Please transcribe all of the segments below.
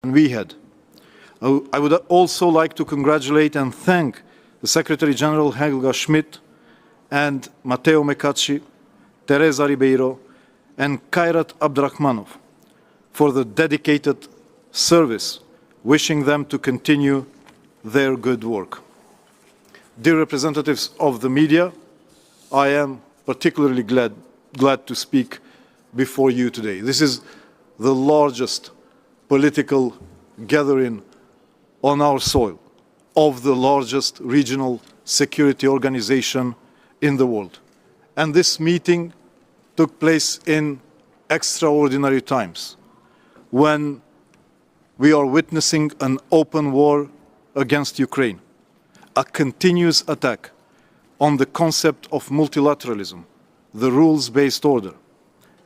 we had. I would also like to congratulate and thank the Secretary General Helga Schmidt and Matteo Mecacci, Teresa Ribeiro, and Kairat Abdrahmanov for the dedicated service, wishing them to continue their good work. Dear representatives of the media, I am particularly glad to speak before you today. This is the largest political gathering on our soil of the largest regional security organization in the world. And this meeting took place in extraordinary times when we are witnessing an open war against Ukraine, a continuous attack on the concept of multilateralism, the rules-based order,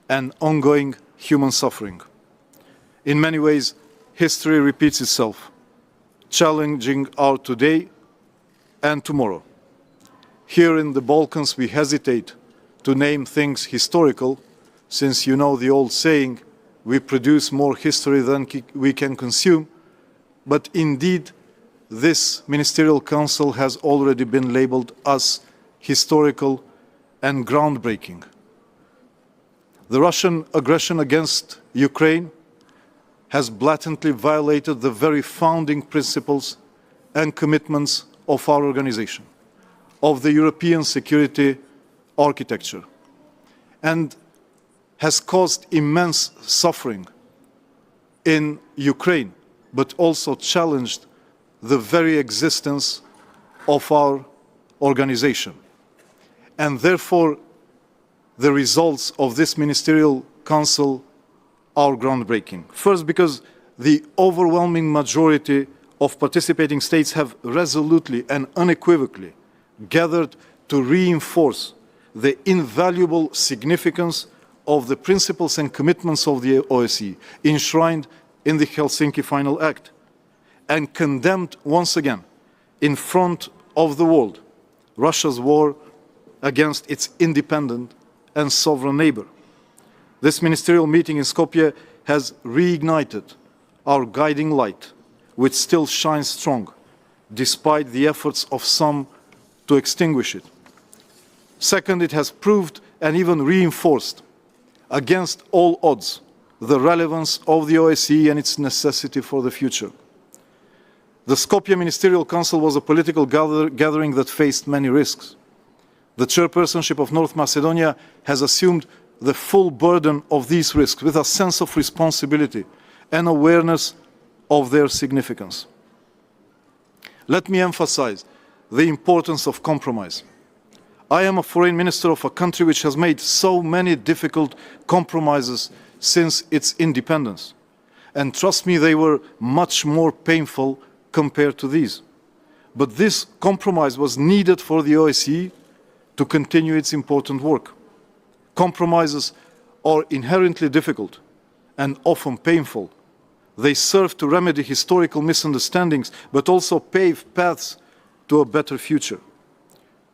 and ongoing human suffering. In many ways, history repeats itself, challenging our today and tomorrow. Here in the Balkans, we hesitate to name things historical, since you know the old saying, we produce more history than we can consume. But indeed, this Ministerial Council has already been labeled as historical and groundbreaking. The Russian aggression against Ukraine has blatantly violated the very founding principles and commitments of our organization, of the European security architecture, and has caused immense suffering in Ukraine, but also challenged the very existence of our organization. And therefore, the results of this Ministerial Council are groundbreaking. First, because the overwhelming majority of participating states have resolutely and unequivocally gathered to reinforce the invaluable significance of the principles and commitments of the OSCE enshrined in the Helsinki Final Act, and condemned once again in front of the world Russia's war against its independent and sovereign neighbor. This ministerial meeting in Skopje has reignited our guiding light, which still shines strong, despite the efforts of some to extinguish it. Second, it has proved and even reinforced, against all odds, the relevance of the OSCE and its necessity for the future. The Skopje Ministerial Council was a political gathering that faced many risks. The chairpersonship of North Macedonia has assumed the full burden of these risks with a sense of responsibility and awareness of their significance. Let me emphasize the importance of compromise. I am a foreign minister of a country which has made so many difficult compromises since its independence. And trust me, they were much more painful compared to these. But this compromise was needed for the OSCE to continue its important work. Compromises are inherently difficult and often painful. They serve to remedy historical misunderstandings, but also pave paths to a better future.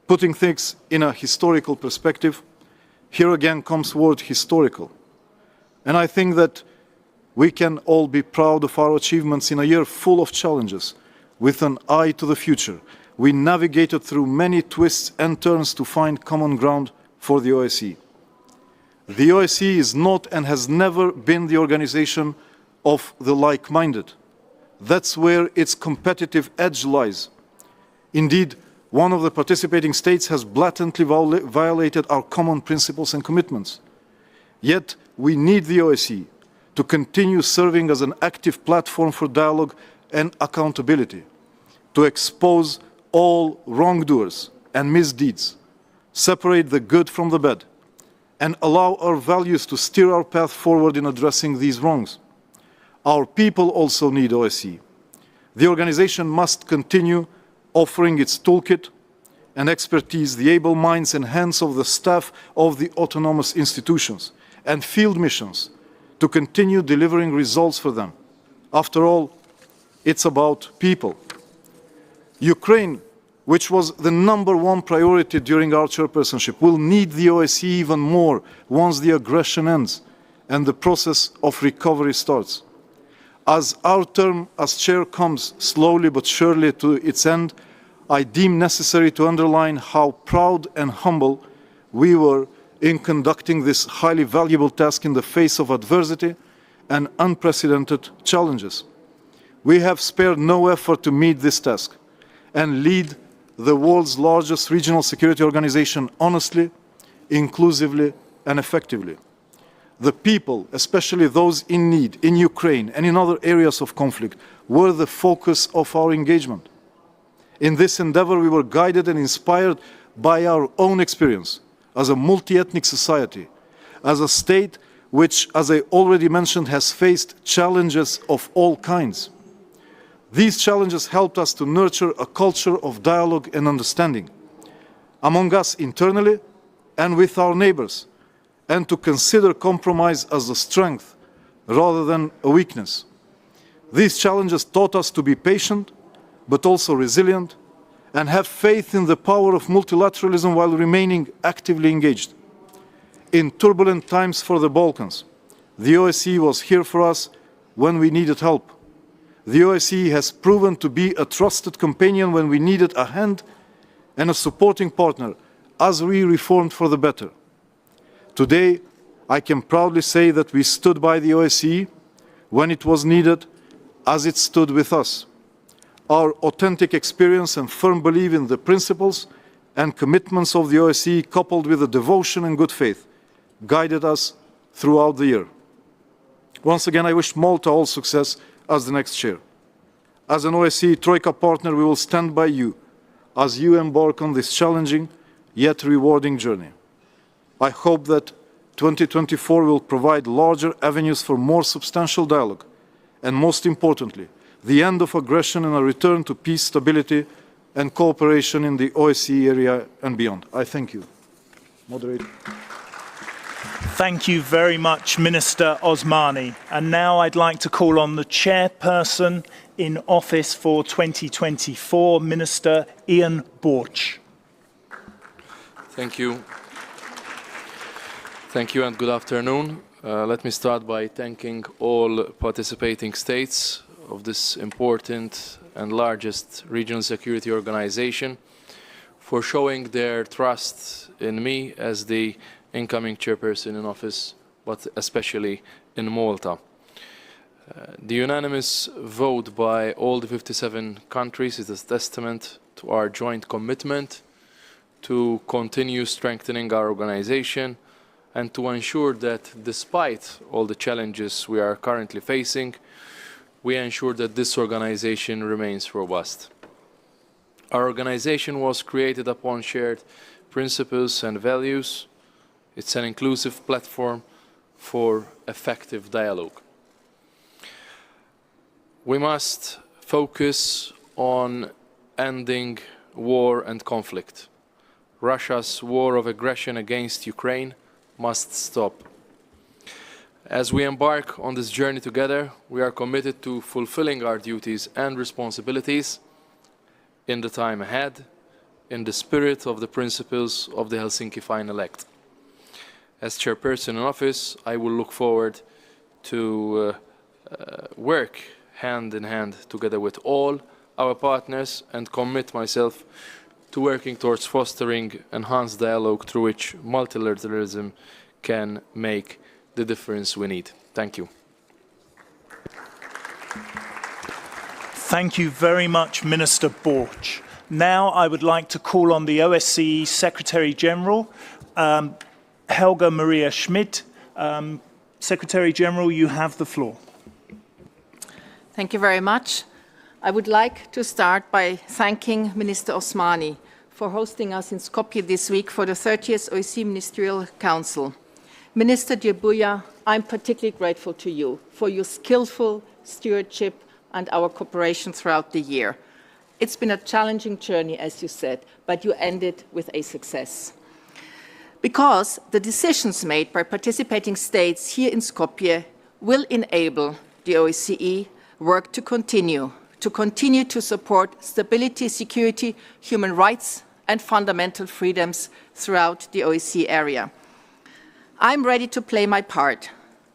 Putting things in a historical perspective, here again comes the word historical. And I think that we can all be proud of our achievements in a year full of challenges, with an eye to the future. We navigated through many twists and turns to find common ground for the OSCE. The OSCE is not and has never been the organization of the like-minded. That's where its competitive edge lies. Indeed, one of the participating states has blatantly violated our common principles and commitments. Yet, we need the OSCE to continue serving as an active platform for dialogue and accountability, to expose all wrongdoers and misdeeds, separate the good from the bad, and allow our values to steer our path forward in addressing these wrongs. Our people also need OSCE. The organization must continue offering its toolkit and expertise, the able minds and hands of the staff of the autonomous institutions and field missions to continue delivering results for them. After all, it's about people. Ukraine, which was the #1 priority during our chairpersonship, will need the OSCE even more once the aggression ends and the process of recovery starts. As our term as chair comes slowly but surely to its end, I deem necessary to underline how proud and humble we were in conducting this highly valuable task in the face of adversity and unprecedented challenges. We have spared no effort to meet this task and lead the world's largest regional security organization honestly, inclusively, and effectively. The people, especially those in need in Ukraine and in other areas of conflict, were the focus of our engagement. In this endeavor, we were guided and inspired by our own experience as a multi-ethnic society, as a state which, as I already mentioned, has faced challenges of all kinds. These challenges helped us to nurture a culture of dialogue and understanding among us internally and with our neighbors, and to consider compromise as a strength rather than a weakness. These challenges taught us to be patient, but also resilient, and have faith in the power of multilateralism while remaining actively engaged. In turbulent times for the Balkans, the OSCE was here for us when we needed help. The OSCE has proven to be a trusted companion when we needed a hand and a supporting partner as we reformed for the better. Today, I can proudly say that we stood by the OSCE when it was needed, as it stood with us. Our authentic experience and firm belief in the principles and commitments of the OSCE, coupled with the devotion and good faith, guided us throughout the year. Once again, I wish Malta all success as the next chair. As an OSCE Troika partner, we will stand by you as you embark on this challenging yet rewarding journey. I hope that 2024 will provide larger avenues for more substantial dialogue, and most importantly, the end of aggression and a return to peace, stability, and cooperation in the OSCE area and beyond. I thank you. Moderator. Thank you very much, Minister Osmani. And now I'd like to call on the chairperson in office for 2024, Minister Ian Borch. Thank you. Thank you and good afternoon. Let me start by thanking all participating states of this important and largest regional security organization for showing their trust in me as the incoming chairperson in office, but especially in Malta. The unanimous vote by all the 57 countries is a testament to our joint commitment to continue strengthening our organization and to ensure that despite all the challenges we are currently facing, we ensure that this organization remains robust. Our organization was created upon shared principles and values. It's an inclusive platform for effective dialogue. We must focus on ending war and conflict. Russia's war of aggression against Ukraine must stop. As we embark on this journey together, we are committed to fulfilling our duties and responsibilities in the time ahead, in the spirit of the principles of the Helsinki Final Act. As chairperson in office, I will look forward to work hand in hand together with all our partners and commit myself to working towards fostering enhanced dialogue through which multilateralism can make the difference we need. Thank you. Thank you very much, Minister Borch. Now I would like to call on the OSCE Secretary General, Helga Maria Schmidt. Secretary General, you have the floor. Thank you very much. I would like to start by thanking Minister Osmani for hosting us in Skopje this week for the 30th OSCE Ministerial Council. Minister Djibuya, I'm particularly grateful to you for your skillful stewardship and our cooperation throughout the year. It's been a challenging journey, as you said, but you ended with a success. Because the decisions made by participating states here in Skopje will enable the OSCE work to continue to support stability, security, human rights and fundamental freedoms throughout the OSCE area. I'm ready to play my part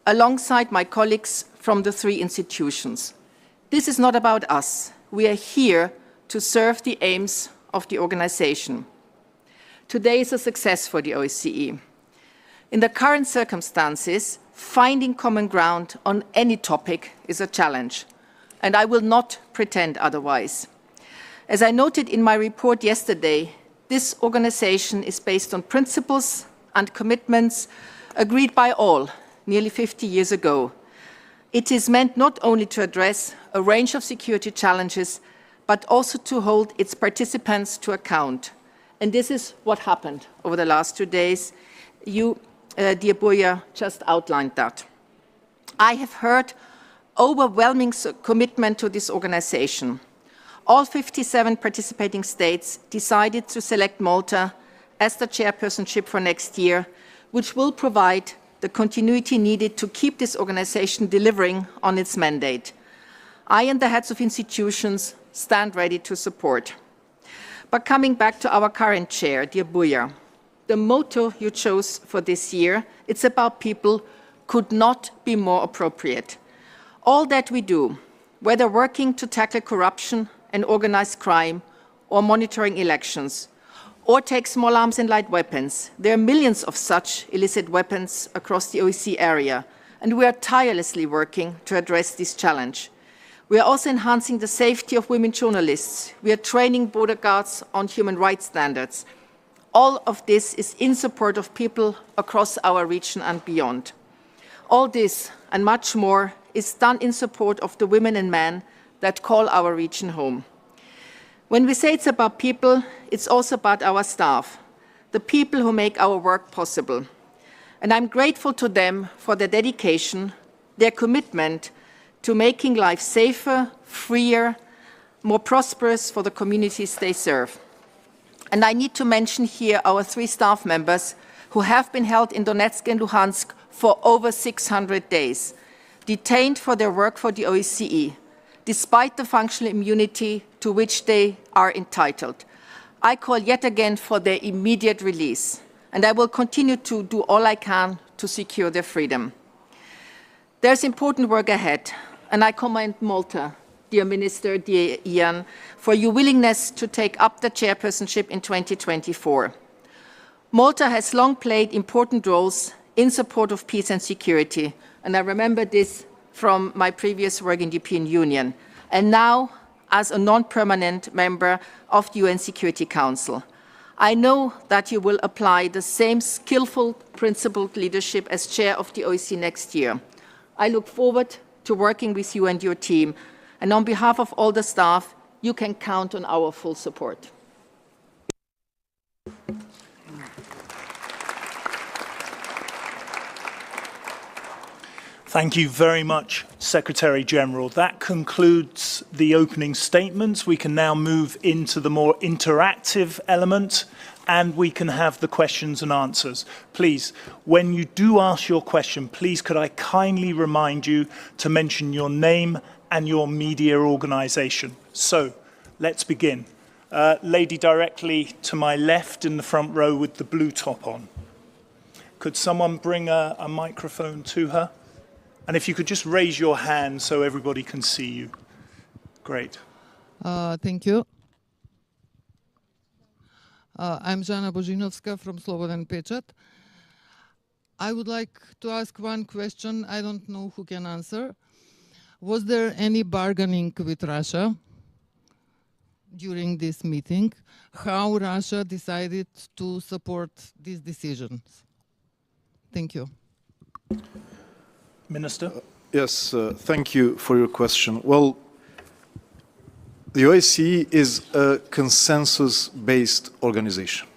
alongside my colleagues from the three institutions. This is not about us. We are here to serve the aims of the organization. Today is a success for the OSCE. In the current circumstances, finding common ground on any topic is a challenge, and I will not pretend otherwise. As I noted in my report yesterday, this organization is based on principles and commitments agreed by all nearly 50 years ago. It is meant not only to address a range of security challenges, but also to hold its participants to account. And this is what happened over the last 2 days. You, dear Buya, just outlined that. I have heard overwhelming commitment to this organization. All 57 participating states decided to select Malta as the chairpersonship for next year, which will provide the continuity needed to keep this organization delivering on its mandate. I and the heads of institutions stand ready to support. But coming back to our current chair, dear Buya, the motto you chose for this year, it's about people, could not be more appropriate. All that we do, whether working to tackle corruption and organized crime, or monitoring elections, or take small arms and light weapons. There are millions of such illicit weapons across the OSCE area, and we are tirelessly working to address this challenge. We are also enhancing the safety of women journalists. We are training border guards on human rights standards. All of this is in support of people across our region and beyond. All this and much more is done in support of the women and men that call our region home. When we say it's about people, it's also about our staff, the people who make our work possible. And I'm grateful to them for their dedication, their commitment to making life safer, freer, more prosperous for the communities they serve. And I need to mention here our 3 staff members who have been held in Donetsk and Luhansk for over 600 days, detained for their work for the OSCE, despite the functional immunity to which they are entitled. I call yet again for their immediate release, and I will continue to do all I can to secure their freedom. There's important work ahead, and I commend Malta, dear Minister, dear Ian, for your willingness to take up the chairpersonship in 2024. Malta has long played important roles in support of peace and security, and I remember this from my previous work in the European Union, and now as a non-permanent member of the UN Security Council. I know that you will apply the same skillful, principled leadership as chair of the OSCE next year. I look forward to working with you and your team, and on behalf of all the staff, you can count on our full support. Thank you very much, Secretary-General. That concludes the opening statements. We can now move into the more interactive element, and we can have the questions and answers. Please, when you do ask your question, please could I kindly remind you to mention your name and your media organization. So, let's begin. Lady directly to my left in the front row with the blue top on. Could someone bring a microphone to her? And if you could just raise your hand so everybody can see you. Great. Thank you. I'm Jana Božinovska from Slobodan Pečat. I would like to ask one question. I don't know who can answer. Was there any bargaining with Russia during this meeting? How Russia decided to support these decisions? Thank you. Minister? Yes, thank you for your question. Well, the OSCE is a consensus-based organization.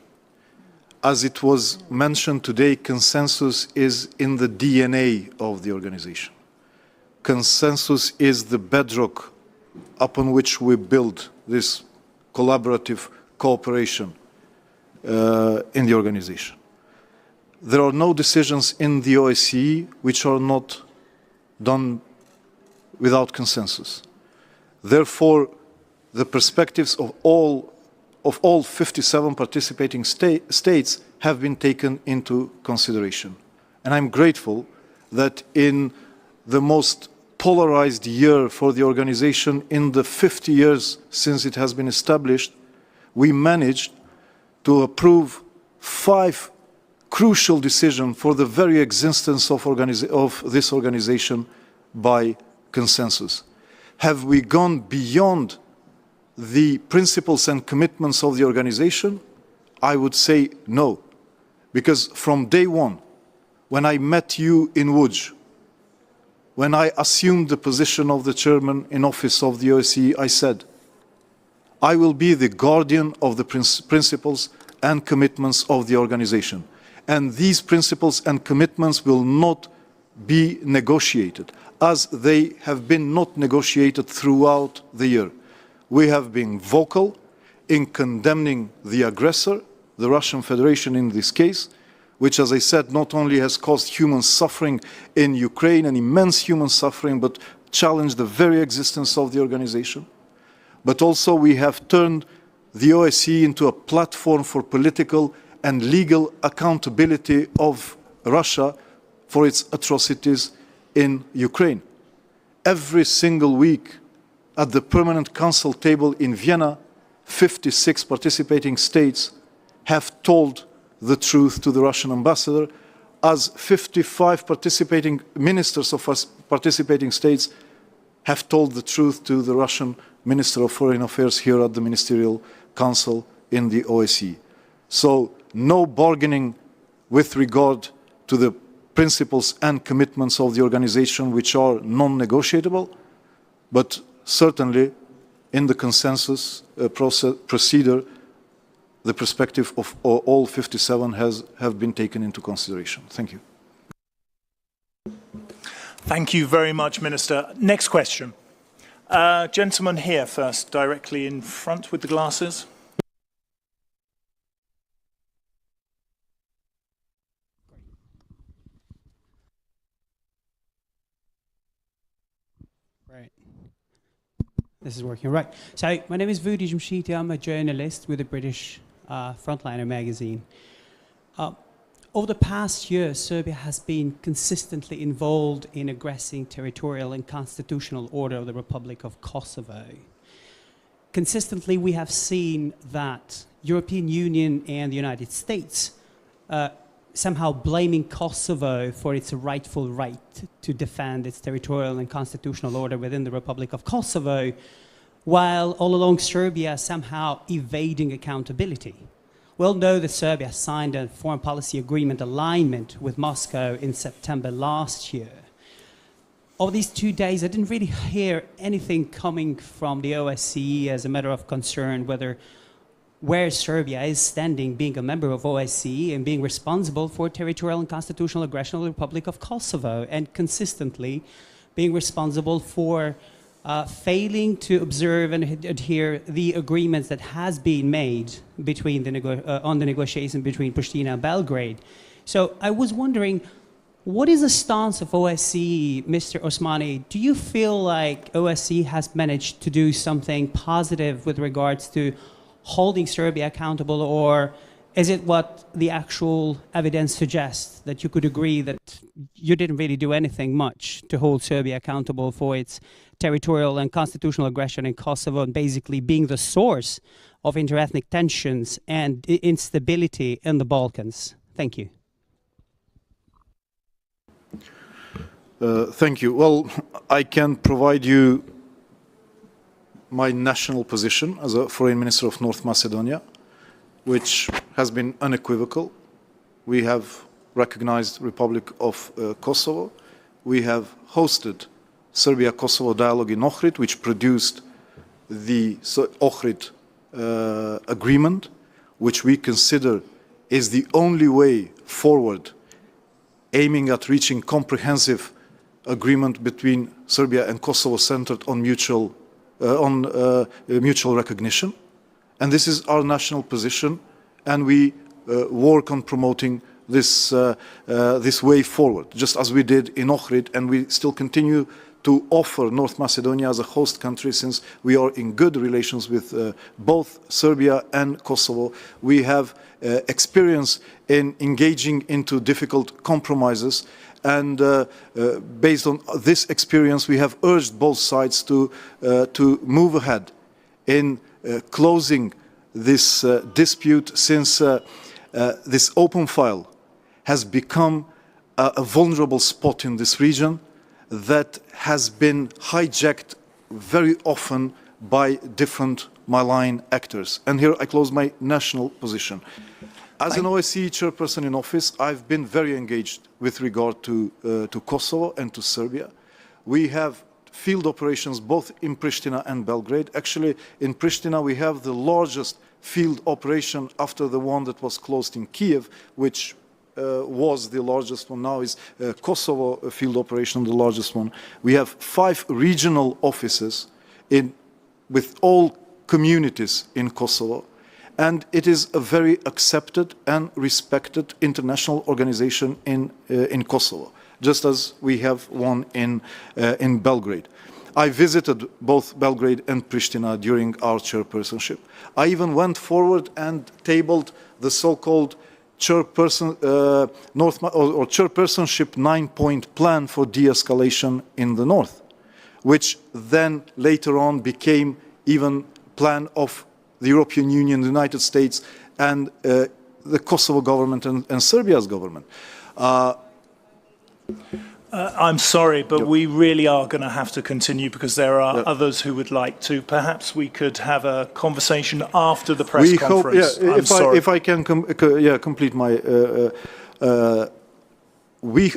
As it was mentioned today, consensus is in the DNA of the organization. Consensus is the bedrock upon which we build this collaborative cooperation in the organization. There are no decisions in the OSCE which are not done without consensus. Therefore, the perspectives of all 57 participating states have been taken into consideration. And I'm grateful that in the most polarized year for the organization in the 50 years since it has been established, we managed to approve 5 crucial decisions for the very existence of this organization by consensus. Have we gone beyond the principles and commitments of the organization? I would say no. Because from day one, when I met you in Łódź, when I assumed the position of the chairman in office of the OSCE, I said, I will be the guardian of the principles and commitments of the organization. And these principles and commitments will not be negotiated, as they have been not negotiated throughout the year. We have been vocal in condemning the aggressor, the Russian Federation in this case, which, as I said, not only has caused human suffering in Ukraine, an immense human suffering, but challenged the very existence of the organization. But also we have turned the OSCE into a platform for political and legal accountability of Russia for its atrocities in Ukraine. Every single week at the Permanent Council table in Vienna, 56 participating states have told the truth to the Russian ambassador, as 55 participating ministers of participating states have told the truth to the Russian Minister of Foreign Affairs here at the Ministerial Council in the OSCE. So no bargaining with regard to the principles and commitments of the organization, which are non-negotiable, but certainly in the consensus procedure, the perspective of all 57 have been taken into consideration. Thank you. Thank you very much, Minister. Next question. Gentleman here first, directly in front with the glasses. Right. This is working, right. So my name is Vudi Jamshiti. I'm a journalist with the British Frontliner magazine. Over the past year, Serbia has been consistently involved in aggressing territorial and constitutional order of the Republic of Kosovo. Consistently, we have seen that European Union and the United States somehow blaming Kosovo for its rightful right to defend its territorial and constitutional order within the Republic of Kosovo, while all along Serbia somehow evading accountability. We all know that Serbia signed a foreign policy agreement alignment with Moscow in September last year. Over these 2 days, I didn't really hear anything coming from the OSCE as a matter of concern where Serbia is standing being a member of OSCE and being responsible for territorial and constitutional aggression of the Republic of Kosovo, and consistently being responsible for failing to observe and adhere the agreements that has been made between on the negotiation between Pristina and Belgrade. So I was wondering, what is the stance of OSCE, Mr. Osmani? Do you feel like OSCE has managed to do something positive with regards to holding Serbia accountable, or is it what the actual evidence suggests, that you could agree that you didn't really do anything much to hold Serbia accountable for its territorial and constitutional aggression in Kosovo, and basically being the source of interethnic tensions and instability in the Balkans? Thank you. Thank you. Well, I can provide you my national position as a Foreign Minister of North Macedonia, which has been unequivocal. We have recognized the Republic of Kosovo. We have hosted Serbia-Kosovo dialogue in Ohrid, which produced the Ohrid agreement, which we consider is the only way forward, aiming at reaching comprehensive agreement between Serbia and Kosovo centered on mutual recognition. And this is our national position, and we work on promoting this way forward, just as we did in Ohrid, and we still continue to offer North Macedonia as a host country, since we are in good relations with both Serbia and Kosovo. We have experience in engaging into difficult compromises, And based on this experience, we have urged both sides to move ahead in closing this dispute, since this open file has become a vulnerable spot in this region that has been hijacked very often by different malign actors. And here I close my national position. As an OSCE chairperson in office, I've been very engaged with regard to Kosovo and to Serbia. We have field operations both in Pristina and Belgrade. Actually, in Pristina, we have the largest field operation after the one that was closed in Kiev, which was the largest one. Now is Kosovo field operation, the largest one. We have 5 regional offices with all communities in Kosovo. And it is a very accepted and respected international organization in Kosovo, just as we have one in Belgrade. I visited both Belgrade and Pristina during our chairpersonship. I even went forward and tabled the so-called chairpersonship 9-point plan for de-escalation in the north, which then later on became even plan of the European Union, the United States, and the Kosovo government and Serbia's government. I'm sorry, but we really are going to have to continue because there are others who would like to. Perhaps we could have a conversation after the press conference. If I can complete my...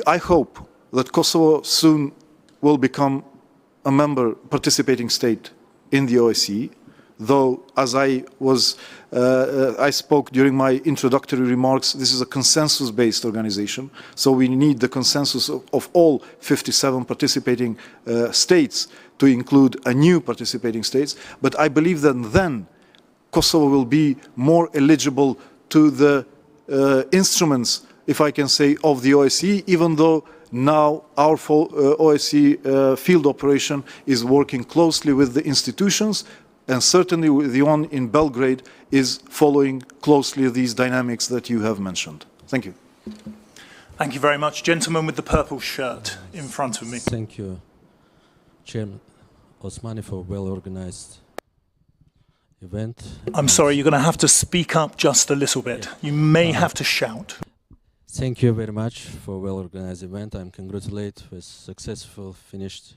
I hope that Kosovo soon will become a participating state in the OSCE, though, as I spoke during my introductory remarks, this is a consensus-based organization, so we need the consensus of all 57 participating states to include a new participating states. But I believe that then Kosovo will be more eligible to the instruments, if I can say, of the OSCE, even though now our OSCE field operation is working closely with the institutions, and certainly the one in Belgrade is following closely these dynamics that you have mentioned. Thank you. Thank you very much. Gentleman with the purple shirt in front of me. Thank you, Chairman Osmani, for a well-organized event. I'm sorry, you're going to have to speak up just a little bit. You may have to shout. Thank you very much for a well-organized event. I'm congratulate with successful finished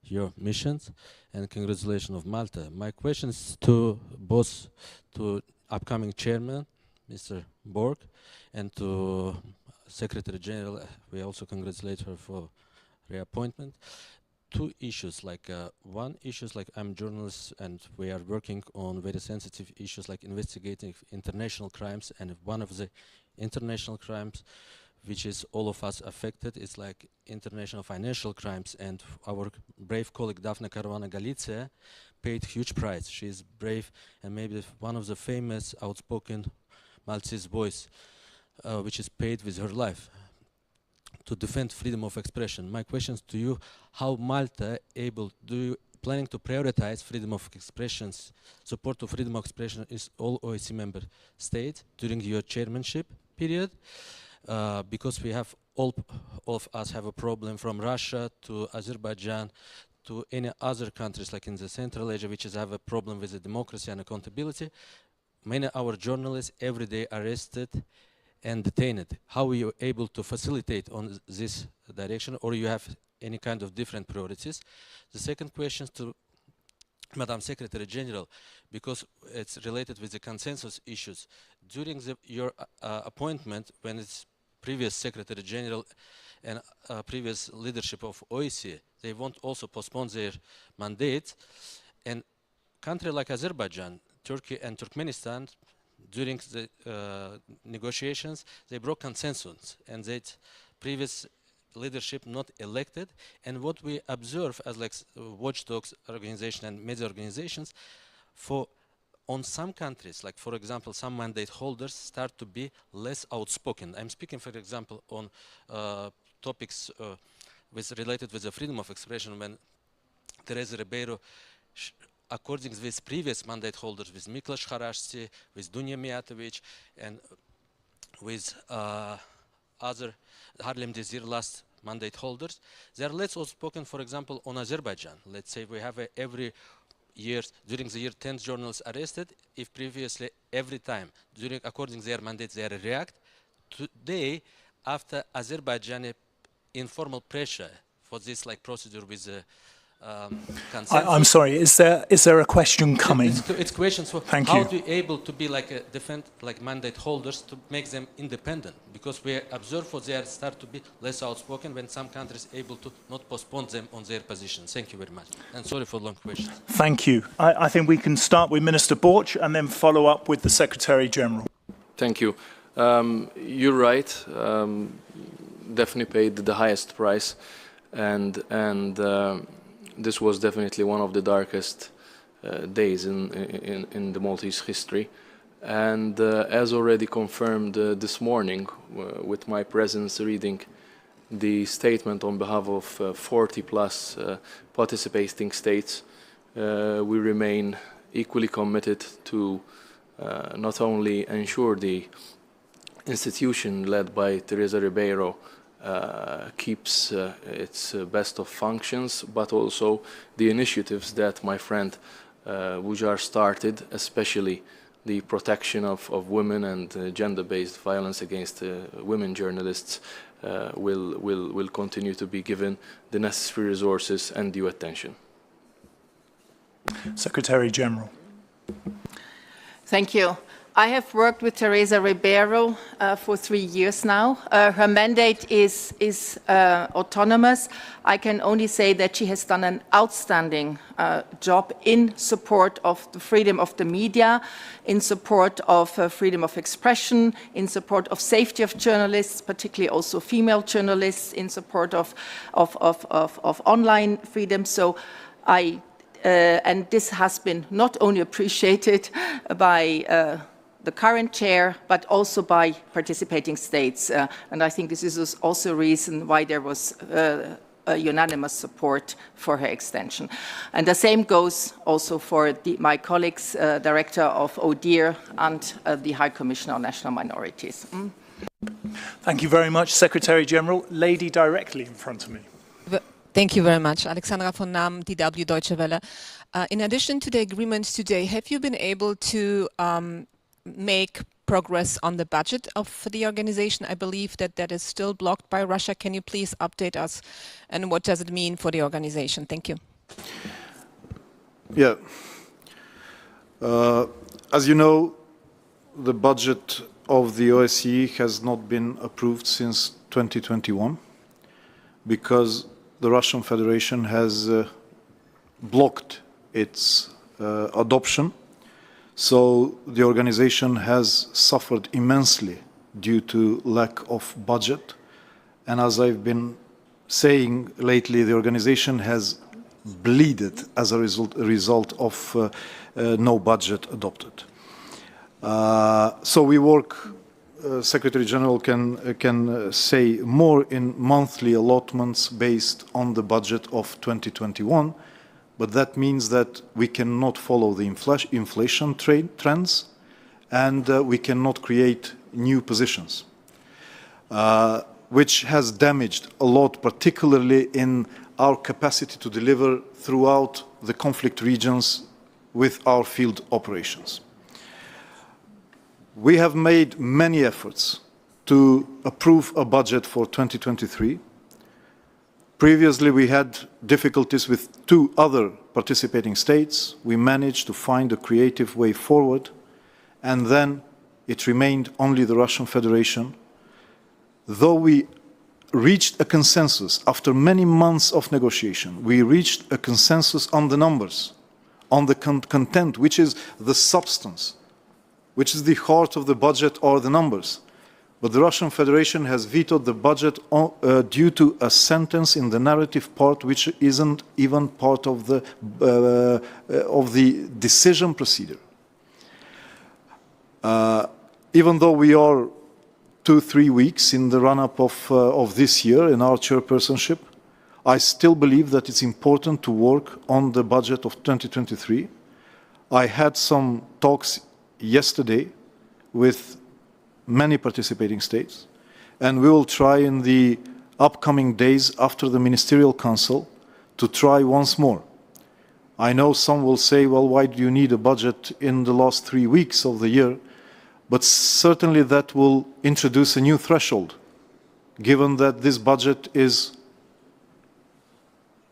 your missions, and congratulations of Malta. My questions to both to upcoming chairman, Mr. Borg, and to Secretary General. We also congratulate her for reappointment. 2 issues, one issue is I'm a journalist and we are working on very sensitive issues like investigating international crimes, and one of the international crimes which is all of us affected, it's like international financial crimes, and our brave colleague Daphne Caruana Galizia paid huge price. She is brave and maybe one of the famous outspoken Maltese voice which is paid with her life to defend freedom of expression. My questions to you, how Malta planning to prioritize freedom of expressions, support to freedom of expression is all OSCE member states during your chairmanship period? Because we have all of us have a problem from Russia to Azerbaijan to any other countries like in the Central Asia, which have a problem with the democracy and accountability. Many of our journalists every day arrested and detained. How are you able to facilitate on this direction, or you have any kind of different priorities? The second question to Madam Secretary General, because it's related with the consensus issues. During your appointment, when it's previous Secretary General and previous leadership of OSCE, they won't also postpone their mandate. And country like Azerbaijan, Turkey and Turkmenistan, during the negotiations, they broke consensus, and that previous leadership not elected. And what we observe as watchdogs organization and media organizations, on some countries, like for example, some mandate holders start to be less outspoken. I'm speaking, for example, on topics related with the freedom of expression, when Teresa Ribeiro, according with previous mandate holders, with Miklas Harashti, with Dunja Mijatovic, and with other Harlem Desir last mandate holders. They are less outspoken, for example, on Azerbaijan. Let's say we have every year, during the year, 10 journalists arrested. If previously, every time, according to their mandates, they react. Today, after Azerbaijani informal pressure for this procedure with the consensus. I'm sorry, is there a question coming? It's questions for Thank how you. to be able to be defend mandate holders to make them independent, because we observe for they start to be less outspoken when some countries able to not postpone them on their positions. Thank you very much, and sorry for long questions. Thank you. I think we can start with Minister Borch and then follow up with the Secretary General. Thank you. You're right. Definitely paid the highest price, and this was definitely one of the darkest days in the Maltese history. And as already confirmed this morning, with my presence reading the statement on behalf of 40 plus participating states, we remain equally committed to not only ensure the institution led by Teresa Ribeiro keeps its best of functions, but also the initiatives that my friend Wujar started, especially the protection of women and gender-based violence against women journalists, will continue to be given the necessary resources and due attention. Secretary General. Thank you. I have worked with Teresa Ribeiro for 3 years now. Her mandate is autonomous. I can only say that she has done an outstanding job in support of the freedom of the media, in support of freedom of expression, in support of safety of journalists, particularly also female journalists, in support of online freedom. So and this has been not only appreciated by the current chair, but also by participating states. And I think this is also a reason why there was a unanimous support for her extension. And the same goes also for my colleagues, Director of ODIHR and the High Commissioner on National Minorities. Thank you very much, Secretary General. Lady directly in front of me. Thank you very much. Alexandra von Nahm, DW Deutsche Welle. In addition to the agreements today, have you been able to make progress on the budget of the organization? I believe that is still blocked by Russia. Can you please update us, and what does it mean for the organization? Thank you. Yeah. As you know, the budget of the OSCE has not been approved since 2021 because the Russian Federation has blocked its adoption. So the organization has suffered immensely due to lack of budget. And as I've been saying lately, the organization has bleeded as a result of no budget adopted. So we work, Secretary General can say more in monthly allotments based on the budget of 2021. But that means that we cannot follow the inflation trends, and we cannot create new positions, which has damaged a lot, particularly in our capacity to deliver throughout the conflict regions with our field operations. We have made many efforts to approve a budget for 2023. Previously, we had difficulties with 2 other participating states. We managed to find a creative way forward, and then it remained only the Russian Federation. Though we reached a consensus after many months of negotiation, we reached a consensus on the numbers, on the content, which is the substance, which is the heart of the budget, or the numbers. But the Russian Federation has vetoed the budget due to a sentence in the narrative part which isn't even part of the decision procedure. Even though we are 2-3 weeks in the run-up of this year in our chairpersonship, I still believe that it's important to work on the budget of 2023. I had some talks yesterday with many participating states, and we will try in the upcoming days after the Ministerial Council to try once more. I know some will say, well, why do you need a budget in the last 3 weeks of the year? But certainly that will introduce a new threshold, given that this budget is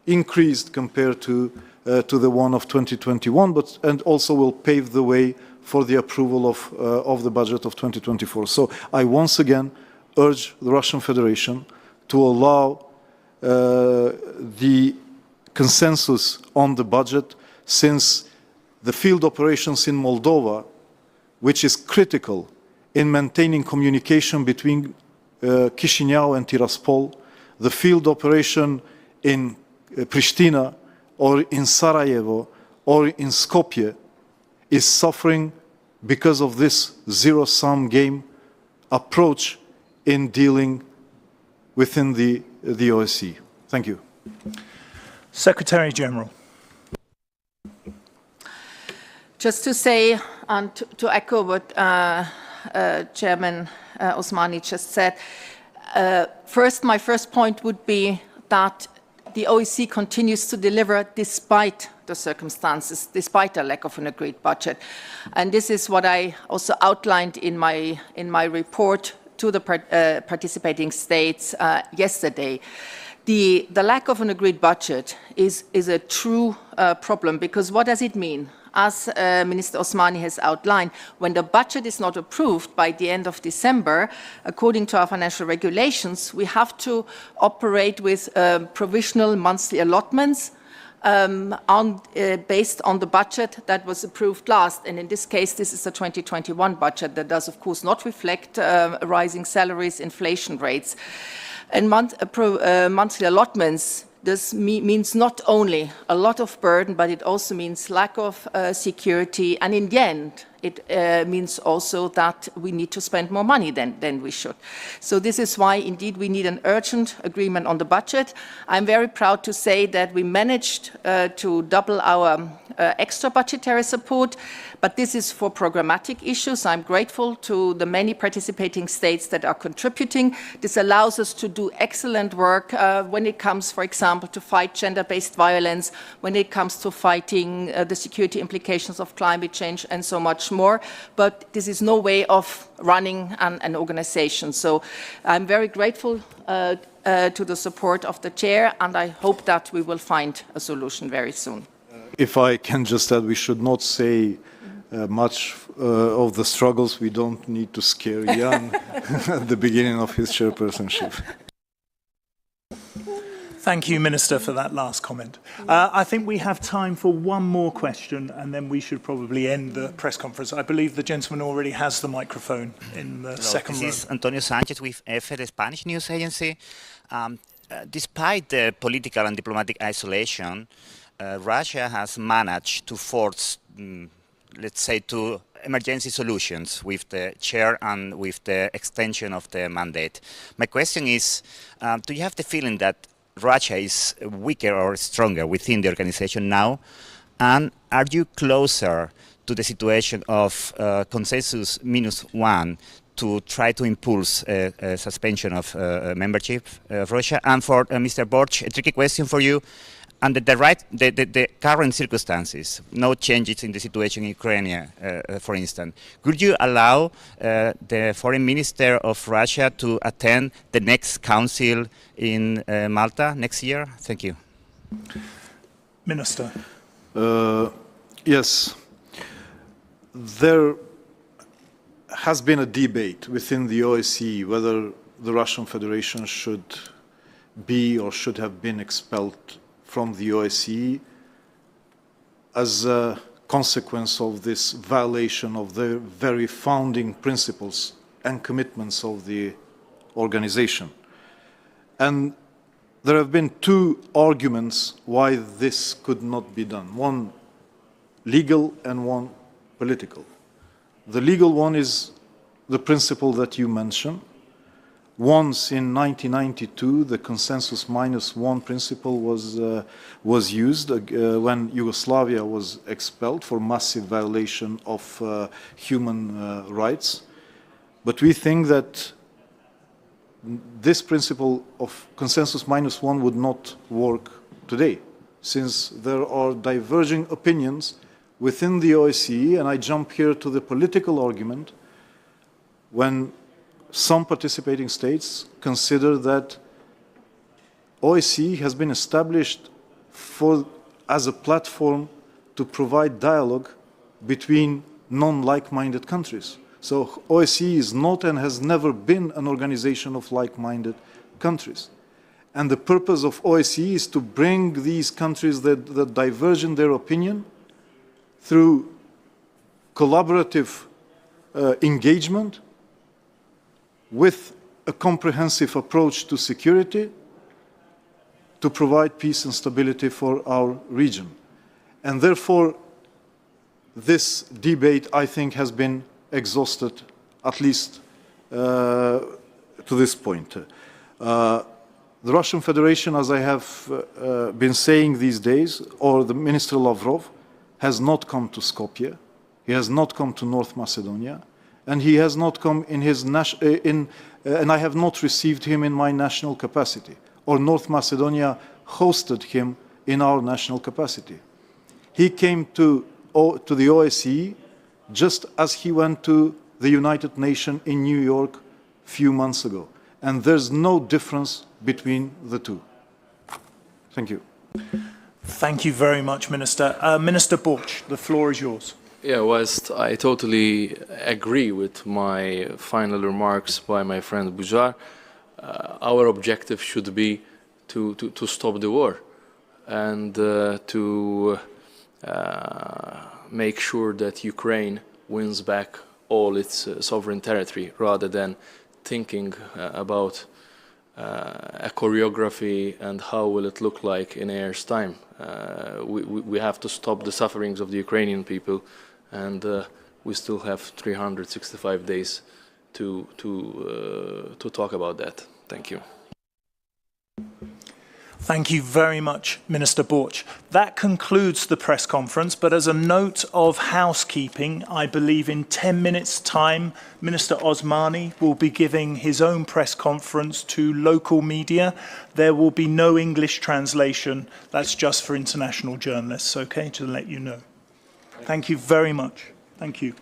increased compared to the one of 2021, and also will pave the way for the approval of the budget of 2024. So I once again urge the Russian Federation to allow the consensus on the budget, since the field operations in Moldova, which is critical in maintaining communication between Chisinau and Tiraspol, the field operation in Pristina or in Sarajevo or in Skopje is suffering because of this zero-sum game approach in dealing within the OSCE. Thank you. Secretary General. Just to say and to echo what Chairman Osmani just said, my first point would be that the OSCE continues to deliver despite the circumstances, despite the lack of an agreed budget. And this is what I also outlined in my report to the participating states yesterday. The lack of an agreed budget is a true problem, because what does it mean? As Minister Osmani has outlined, when the budget is not approved by the end of December, according to our financial regulations, we have to operate with provisional monthly allotments based on the budget that was approved last. And in this case, this is the 2021 budget that does, of course, not reflect rising salaries, inflation rates. And monthly allotments, this means not only a lot of burden, but it also means lack of security. And in the end, it means also that we need to spend more money than we should. So this is why, indeed, we need an urgent agreement on the budget. I'm very proud to say that we managed to double our extra budgetary support, but this is for programmatic issues. I'm grateful to the many participating states that are contributing. This allows us to do excellent work when it comes, for example, to fight gender-based violence, when it comes to fighting the security implications of climate change, and so much more. But this is no way of running an organization. So I'm very grateful to the support of the chair, and I hope that we will find a solution very soon. If I can just add, we should not say much of the struggles. We don't need to scare Jan at the beginning of his chairpersonship. Thank you, Minister, for that last comment. I think we have time for one more question, and then we should probably end the press conference. I believe the gentleman already has the microphone in the second row. This is Antonio Sanchez with EFE, the Spanish news agency. Despite the political and diplomatic isolation, Russia has managed to force, let's say, to emergency solutions with the chair and with the extension of the mandate. My question is, do you have the feeling that Russia is weaker or stronger within the organization now? And are you closer to the situation of consensus -1 to try to impulse a suspension of membership of Russia? And for Mr. Borch, a tricky question for you. Under the current circumstances, no changes in the situation in Ukraine, for instance, could you allow the foreign minister of Russia to attend the next council in Malta next year? Thank you. Minister. Yes. There has been a debate within the OSCE whether the Russian Federation should be or should have been expelled from the OSCE as a consequence of this violation of the very founding principles and commitments of the organization. And there have been two arguments why this could not be done. One legal and one political. The legal one is the principle that you mentioned. Once in 1992, the consensus -1 principle was used when Yugoslavia was expelled for massive violation of human rights. But we think that this principle of consensus minus one would not work today, since there are diverging opinions within the OSCE, and I jump here to the political argument when some participating states consider that OSCE has been established as a platform to provide dialogue between non-like-minded countries. So OSCE is not and has never been an organization of like-minded countries. And the purpose of OSCE is to bring these countries that diverge in their opinion through collaborative engagement with a comprehensive approach to security to provide peace and stability for our region. And therefore, this debate, I think, has been exhausted, at least to this point. The Russian Federation, as I have been saying these days, or the Minister Lavrov, has not come to Skopje, he has not come to North Macedonia, and he has not come in his and I have not received him in my national capacity, or North Macedonia hosted him in our national capacity. He came to the OSCE just as he went to the United Nations in New York a few months ago. And there's no difference between the two. Thank you. Thank you very much, Minister. Minister Borch, the floor is yours. Yeah, whilst I totally agree with my final remarks by my friend Bujar, our objective should be to stop the war and to make sure that Ukraine wins back all its sovereign territory, rather than thinking about a choreography and how will it look like in a year's time. We have to stop the sufferings of the Ukrainian people, and we still have 365 days to talk about that. Thank you. Thank you very much, Minister Borch. That concludes the press conference, but as a note of housekeeping, I believe in 10 minutes' time, Minister Osmani will be giving his own press conference to local media. There will be no English translation. That's just for international journalists, okay, to let you know. Thank you very much. Thank you.